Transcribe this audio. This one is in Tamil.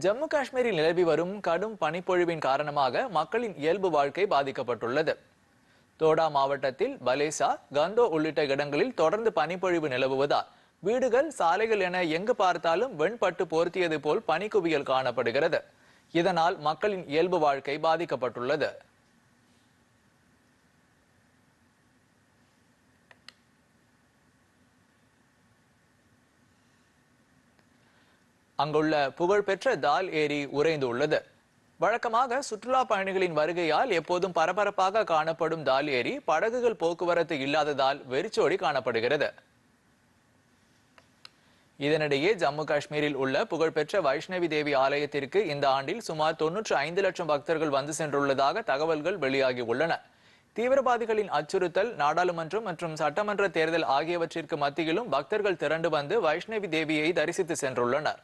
ஜம்மு காஷ்மீரில் நிலவி வரும் கடும் பனிப்பொழிவின் காரணமாக மக்களின் இயல்பு வாழ்க்கை பாதிக்கப்பட்டுள்ளது. தோடா மாவட்டத்தில் பலேசா, கந்தோ உள்ளிட்ட இடங்களில் தொடர்ந்து பனிப்பொழிவு நிலவுவதால் வீடுகள், சாலைகள் என எங்கு பார்த்தாலும் வெண்பட்டு போர்த்தியது போல் பனிக்குவியல் காணப்படுகிறது. இதனால் மக்களின் இயல்பு வாழ்க்கை பாதிக்கப்பட்டுள்ளது. அங்குள்ள புகழ்பெற்ற தால் ஏரி உறைந்துள்ளது. வழக்கமாக சுற்றுலா பயணிகளின் வருகையால் எப்போதும் பரபரப்பாக காணப்படும் தால் ஏரி படகுகள் போக்குவரத்து இல்லாததால் வெறிச்சோடி காணப்படுகிறது. இதனிடையே ஜம்மு காஷ்மீரில் உள்ள புகழ்பெற்ற வைஷ்ணவி தேவி ஆலயத்திற்கு இந்த ஆண்டில் சுமார் 95 லட்சம் பக்தர்கள் வந்து சென்றுள்ளதாக தகவல்கள் வெளியாகி உள்ளன. தீவிரவாதிகளின் அச்சுறுத்தல், நாடாளுமன்றம் மற்றும் சட்டமன்ற தேர்தல் ஆகியவற்றிற்கு மத்தியிலும் பக்தர்கள் திரண்டு வந்து வைஷ்ணவி தேவியை தரிசித்து சென்றுள்ளனர்.